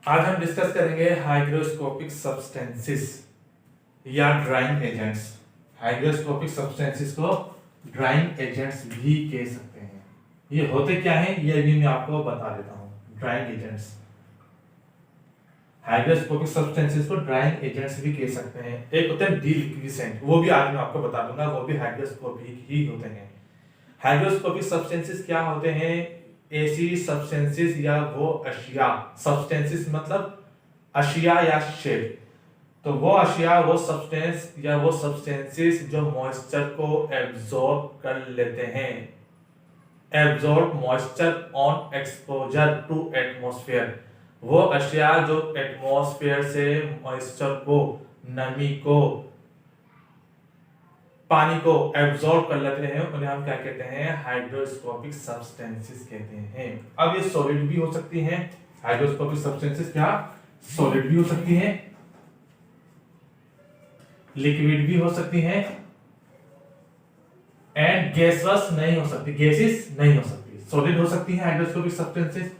आज हम डिस्कस करेंगे हाइग्रोस्कोपिक सब्सटेंसेस या ड्राइंग एजेंट्स। हाइग्रोस्कोपिक सब्सटेंसेस को ड्राइंग एजेंट्स भी कह सकते हैं। ये होते क्या हैं ये भी मैं आपको बता देता हूं। ड्राइंग एजेंट्स, हाइग्रोस्कोपिक सब्सटेंसेस को ड्राइंग एजेंट्स भी कह सकते हैं। एक होते हैं डीलिक्विसेंट, वो भी आज मैं आपको बता दूंगा, वो भी हाइग्रोस्कोपिक ही होते हैं। हाइग्रोस्कोपिक सब्सटेंसेस क्या होते हैं? ऐसी सब्सटेंसेस या वो अशिया, सब्सटेंसेस मतलब अशिया या शेड, तो वो अशिया, वो सब्सटेंस या वो सब्सटेंसेस जो मॉइस्चर को एब्जॉर्ब कर लेते हैं। Absorb moisture on exposure to atmosphere, वो अशिया जो एटमॉस्फेयर से मॉइस्चर को, नमी को, पानी को एब्जॉर्ब कर लेते हैं, उन्हें हम क्या कहते हैं? हाइड्रोस्कोपिक सब्सटेंसेस कहते हैं। अब ये सॉलिड भी हो सकती हैं। हाइड्रोस्कोपिक सब्सटेंसेस क्या सॉलिड भी हो सकती हैं, लिक्विड भी हो सकती हैं, एंड गैसस नहीं हो सकती, गैसेस नहीं हो सकती। सॉलिड हो सकती हैं हाइड्रोस्कोपिक सब्सटेंसेस,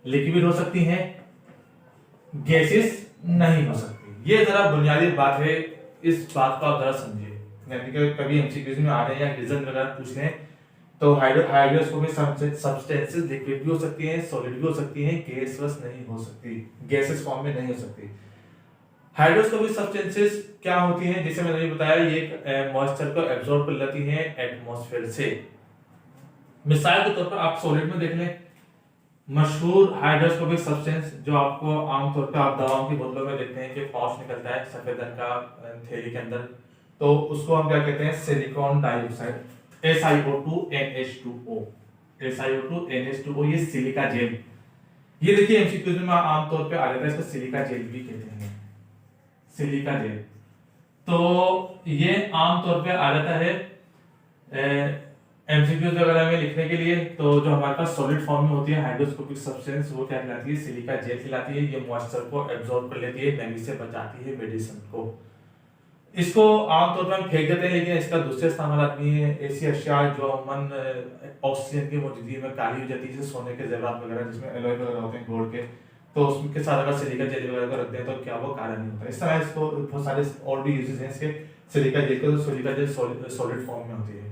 लिक्विड हो सकती हैं, गैसेस नहीं हो सकती। ये जरा बुनियादी बात है, इस बात को आप जरा समझिए। यानी कि कभी एमसीक्यूज में आ रहे हैं या रिजल्ट वगैरह पूछ रहे हैं तो हाइड्रोस्कोपिक सब्सटेंसेस लिक्विड भी हो सकती हैं, सॉलिड भी हो सकती हैं, गैसस नहीं हो सकती, गैसेस फॉर्म में नहीं हो सकती। हाइड्रोस्कोपिक सब्सटेंसेस क्या होती हैं? जैसे मैंने ये बताया, ये मॉइस्चर को एब्जॉर्ब कर लेती हैं एटमॉस्फेयर से। मिसाल के तौर पर आप सॉलिड में देख लें, मशहूर हाइड्रोस्कोपिक सब्सटेंस जो आपको आमतौर पर आप दवाओं की बोतलों में देखते हैं कि पाउच निकलता है सफेद रंग का थैली के अंदर, तो उसको हम क्या कहते हैं? Silicon dioxide, SiO2NH2O। SiO2NH2O ये सिलिका जेल। ये देखिए एमसीक्यूज में आमतौर पे आ जाता है, इसको सिलिका जेल भी कहते हैं, सिलिका जेल। तो ये आमतौर पे आ जाता है एमसीक्यूज वगैरह में लिखने के लिए। तो जो हमारे पास सॉलिड फॉर्म में होती है हाइड्रोस्कोपिक सब्सटेंस, वो क्या कहलाती है? सिलिका जेल कहलाती है। ये मॉइस्चर को एब्जॉर्ब कर लेती है, नमी से बचाती है मेडिसिन को। इसको आमतौर पर हम फेंक देते हैं, लेकिन इसका दूसरे इस्तेमाल आदमी है। ऐसी अशिया जो अमन ऑक्सीजन की मौजूदगी में काली हो जाती है, जैसे सोने के जेवरात वगैरह जिसमें एलॉय वगैरह होते हैं गोल्ड के, तो उसके साथ अगर सिलिका जेल वगैरह को रख दें तो क्या वो काला नहीं होता। इस तरह इसको बहुत सारे और भी यूजेस हैं इसके सिलिका जेल के। तो सिलिका जेल सॉलिड फॉर्म में होती है।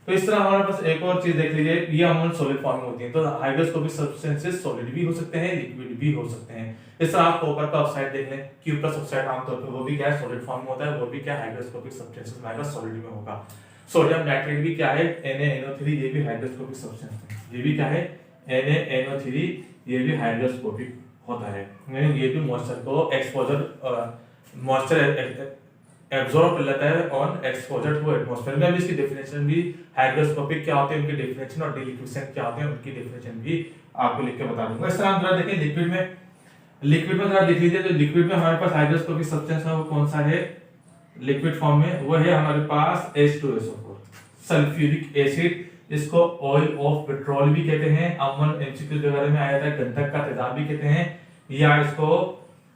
तो इस तरह हमारे पास एक और चीज देख लीजिए, ये अमूमन सॉलिड फॉर्म में होती है। तो हाइड्रोस्कोपिक सब्सटेंसेस सॉलिड भी हो सकते हैं, लिक्विड भी हो सकते हैं। इस तरह आप कॉपर का ऑक्साइड देख लें, क्यूप्रस ऑक्साइड आमतौर पर वो भी क्या है? सॉलिड फॉर्म में होता है, वो भी क्या हाइड्रोस्कोपिक सब्सटेंसेस में आएगा, सॉलिड में होगा। सोडियम नाइट्रेट भी क्या है? NaNO3, ये भी हाइड्रोस्कोपिक सब्सटेंस है। ये भी क्या है? NaNO3, ये भी हाइड्रोस्कोपिक होता है। ये भी मॉइस्चर को मॉइस्चर एब्जॉर्ब कर लेता है ऑन एक्सपोजर टू एटमॉस्फेयर। में भी इसकी डेफिनेशन भी हाइड्रोस्कोपिक क्या होते हैं, उनकी डेफिनेशन, और डीलिक्विसेंट क्या होते हैं, उनकी डेफिनेशन भी आपको लिख के बता दूंगा। इस तरह हम जरा देखें लिक्विड में जरा देख लीजिए। तो लिक्विड में हमारे पास हाइड्रोस्कोपिक सब्सटेंस है, वो कौन सा है लिक्विड फॉर्म में? वो है हमारे पास H2SO4, सल्फ्यूरिक एसिड। इसको ऑयल ऑफ पेट्रोल भी कहते हैं, अमन एमसीक्यू वगैरह में आया था, गंधक का तेजाब भी कहते हैं, या इसको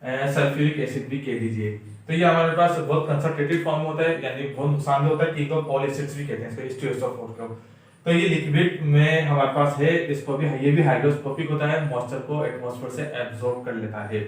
सल्फ्यूरिक एसिड भी कह दीजिए। तो ये हमारे पास बहुत कंसंट्रेटेड फॉर्म में होता है, यानी बहुत नुकसानदेह होता है, किंग ऑफ ऑल एसिड्स भी कहते हैं इसको, H2SO4 को। तो ये लिक्विड में हमारे पास है, इसको भी, ये भी हाइड्रोस्कोपिक होता है, मॉइस्चर को एटमॉस्फेयर से एब्जॉर्ब कर लेता है।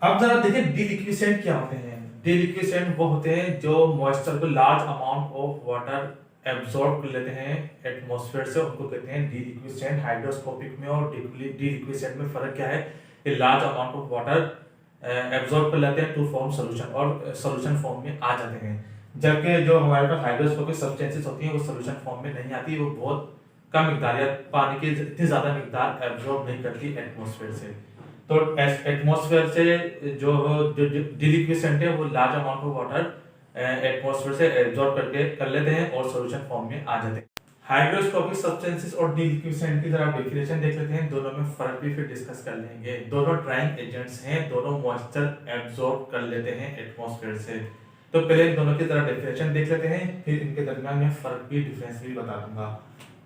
अब जरा देखिए डीलिक्विसेंट क्या होते हैं। डीलिक्विसेंट वो होते हैं जो मॉइस्चर को large amount of water absorb कर लेते हैं एटमॉस्फेयर से, उनको कहते हैं डीलिक्विसेंट। हाइड्रोस्कोपिक में और डीलिक्विसेंट में फर्क क्या है? ये large amount of water absorb कर लेते हैं टू फॉर्म सॉल्यूशन, और सॉल्यूशन फॉर्म में आ जाते हैं। जबकि जो हमारे पास हाइड्रोस्कोपिक सब्सटेंसेस होती हैं वो सॉल्यूशन फॉर्म में नहीं आती, वो बहुत कम मिकदार या पानी की इतनी ज्यादा मिकदार एब्जॉर्ब नहीं करती एटमॉस्फेयर से। तो एटमॉस्फेयर से जो डीलिक्विसेंट है वो large amount of water atmosphere से एब्जॉर्ब करके कर लेते हैं और सॉल्यूशन फॉर्म में आ जाते हैं। हाइड्रोस्कोपिक सब्सटेंसेस और डीलिक्विसेंट की तरह डेफिनेशन देख लेते हैं, दोनों में फर्क भी फिर डिस्कस कर लेंगे। दोनों ड्राइंग एजेंट्स हैं, दोनों मॉइस्चर एब्जॉर्ब कर लेते हैं एटमॉस्फेयर से। तो पहले दोनों की तरह डेफिनेशन देख लेते हैं, फिर इनके दरमियान में फर्क भी, डिफरेंस भी बता दूंगा।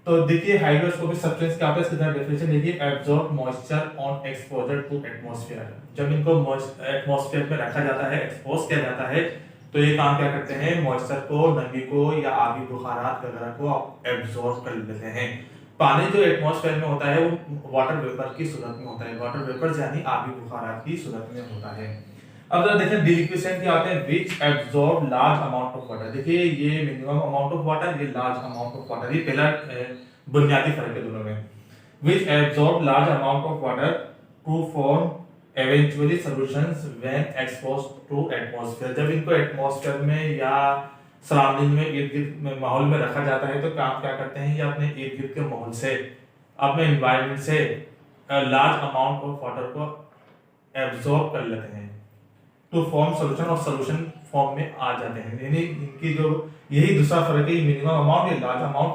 तो देखिए हाइड्रोस्कोपिक सब्सटेंस क्या होता है, इसकी तरह डेफिनेशन देखिए, absorb moisture on exposure to atmosphere. जब इनको एटमॉस्फेयर में रखा जाता है, एक्सपोज किया जाता है, तो ये काम क्या करते हैं? मॉइस्चर को, नमी को या आगे बुखारात वगैरह को एब्जॉर्ब कर लेते हैं। पानी जो एटमॉस्फेयर में होता है वो वाटर वेपर की सूरत में होता है, वाटर वेपर यानी आबी बुखारात की सूरत में होता है। अब जरा देखें डिलिक्विसेंट क्या होते हैं, which absorb large amount of water. देखिए ये मिनिमम अमाउंट ऑफ वाटर, ये लार्ज अमाउंट ऑफ वाटर, ये पहला बुनियादी फर्क है दोनों में। Which absorb large amount of water to form eventually solutions when exposed to atmosphere। जब इनको एटमॉस्फेयर में या सराउंडिंग में इर्द गिर्द में माहौल में रखा जाता है तो काम क्या करते हैं, ये अपने इर्द गिर्द के माहौल से, अपने एनवायरनमेंट से लार्ज अमाउंट ऑफ वाटर को एब्जॉर्ब कर लेते हैं टू फॉर्म सोल्यूशन, और सोल्यूशन फॉर्म में आ जाते हैं। यानी इनकी जो यही दूसरा फर्क है, मिनिमम अमाउंट, ये लार्ज अमाउंट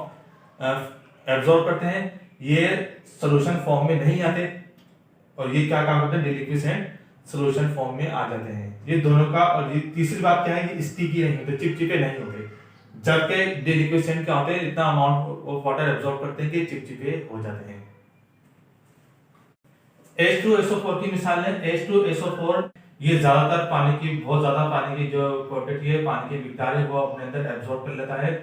एब्जॉर्ब करते हैं, ये सोल्यूशन फॉर्म में नहीं आते, और ये क्या काम करते हैं, डिलिक्विसेंट सॉल्यूशन फॉर्म में आ जाते हैं। ये दोनों का, और ये तीसरी बात क्या है, ये स्टिकी नहीं होते, चिपचिपे नहीं होते, जबकि डिलिक्विसेंट क्या होते हैं, इतना अमाउंट ऑफ वाटर एब्जॉर्ब करते हैं कि चिपचिपे हो जाते हैं। H2SO4 की मिसाल है। H2SO4 ये ज्यादातर पानी की, बहुत ज्यादा पानी की जो क्वांटिटी है, पानी की मिकदार है, वो अपने अंदर एब्जॉर्ब कर लेता है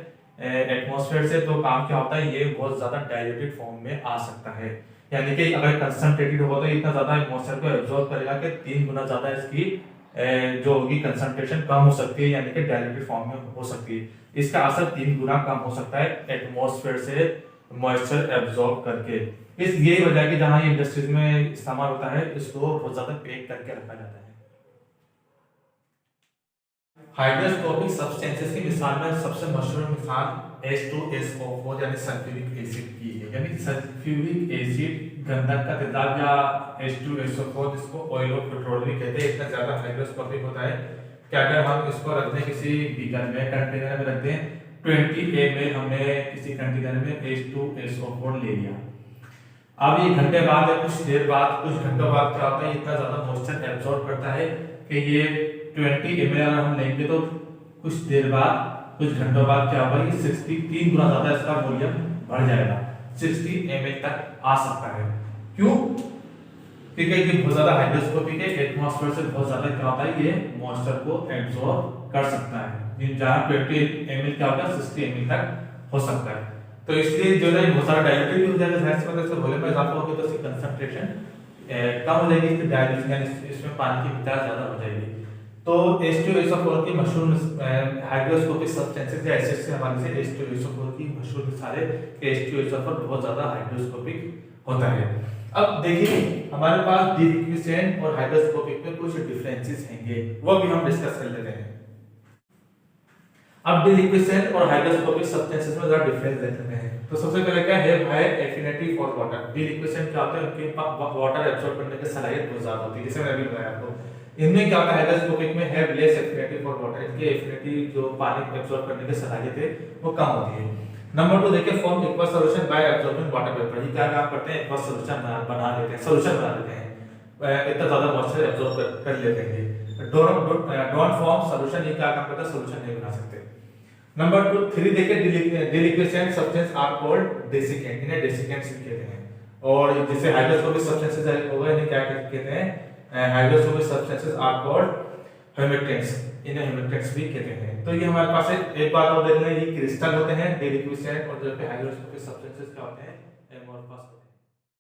एटमॉस्फेयर से। तो काम क्या होता है, ये बहुत ज्यादा डायल्यूटेड फॉर्म में आ सकता है, यानी कि अगर कंसंट्रेटेड होगा तो इतना ज्यादा एटमॉस्फेयर को एब्जॉर्ब करेगा कि 3 गुना ज्यादा इसकी जो होगी कंसंट्रेशन कम हो सकती है, यानी कि डायल्यूटेड फॉर्म में हो सकती है। इसका असर 3 गुना कम हो सकता है एटमॉस्फेयर से मॉइस्चर एब्जॉर्ब करके। इस यही वजह कि जहां ये इंडस्ट्रीज में इस्तेमाल होता है, इसको बहुत ज्यादा पैक करके रखा जाता है। हाइड्रोस्कोपिक सब्सटेंसेस की मिसाल में सबसे मशहूर मिसाल H2SO4 यानी सल्फ्यूरिक एसिड की है। यानी सल्फ्यूरिक एसिड गंधक का तेजाब या H2SO4, जिसको ऑयल ऑफ पेट्रोल भी कहते हैं, इतना ज्यादा हाइड्रोस्कोपिक होता है कि अगर हम इसको रखते हैं किसी बीकर में, कंटेनर में रखते हैं, 20 ml हमने किसी कंटेनर में H2SO4 ले लिया। अब ये घंटे बाद या कुछ देर बाद, कुछ घंटों बाद क्या होता है, इतना ज्यादा मॉइस्चर एब्जॉर्ब करता है कि ये 20 ml हम लेंगे तो कुछ देर बाद, कुछ घंटों बाद क्या होगा, ये 63 गुना ज्यादा इसका वॉल्यूम बढ़ जाएगा, 60 ml तक आ सकता है। क्यों? क्योंकि ये बहुत ज्यादा हाइड्रोस्कोपिक है, एटमॉस्फेयर से बहुत ज्यादा क्या होता है, ये मॉइस्चर को एब्जॉर्ब कर सकता है। जहां 20 ml क्या होगा, 60 ml तक हो सकता है। तो इसलिए जो है बहुत सारा डायल्यूटेड भी हो जाएगा, जाहिर सी बात है, इसका वॉल्यूम में इजाफा होगा तो इसकी कंसंट्रेशन कम हो जाएगी, इसकी डायल्यूशन यानी इसमें पानी की मिकदार ज्यादा हो जाएगी। तो H2SO4 की मशहूर हाइड्रोस्कोपिक सब्सटेंसेस या एसिड्स के हवाले से H2SO4 की मशहूर मिसाल है कि H2SO4 बहुत ज्यादा हाइड्रोस्कोपिक होता है। अब देखिए हमारे पास डिलिक्विसेंट और हाइड्रोस्कोपिक में कुछ डिफरेंसेस होंगे, वो भी हम डिस्कस कर लेते हैं। अब डिलिक्विसेंट और हाइड्रोस्कोपिक सब्सटेंसेस में जरा डिफरेंस देख लेते हैं। तो सबसे पहले क्या है, हाई एफिनिटी फॉर वाटर। डिलिक्विसेंट क्या होता है, उनके पास वाटर एब्सॉर्ब करने की सलाहियत बहुत ज्यादा होती है, जैसे मैंने अभी बताया आपको। इनमें क्या होता है, हाइड्रोस्कोपिक में have less affinity for water, इनकी एफिनिटी जो पानी एब्सॉर्ब करने की सलाहियत है वो कम होती है। नंबर 2 देखिए, form aqueous solution bye absorbing water vapour. ये क्या काम करते हैं, एक्वस सॉल्यूशन बना लेते हैं, सॉल्यूशन बना लेते हैं, इतना ज्यादा मॉइस्चर एब्सॉर्ब कर लेते हैं। डोंट फॉर्म सॉल्यूशन, ये क्या काम करता है, सॉल्यूशन नहीं बना सकते। नंबर 3 देखिए, डिलिक्विसेंट सब्सटेंस आर कॉल्ड डेसिकेंट, इन्हें डेसिकेंट्स भी कहते हैं। और जैसे हाइड्रोस्कोपिक सब्सटेंसेस होगा, इन्हें क्या कहते हैं, हाइड्रोस्कोपिक सब्सटेंसेस आर कॉल्ड ह्यूमिक्टेंट्स, इन्हें ह्यूमिक्टेंट्स भी कहते हैं। तो ये हमारे पास एक बात और देख लें, ये क्रिस्टल होते हैं डिलिक्विसेंट, और जो हाइड्रोस्कोपिक सब्सटेंसेस क्या होते हैं,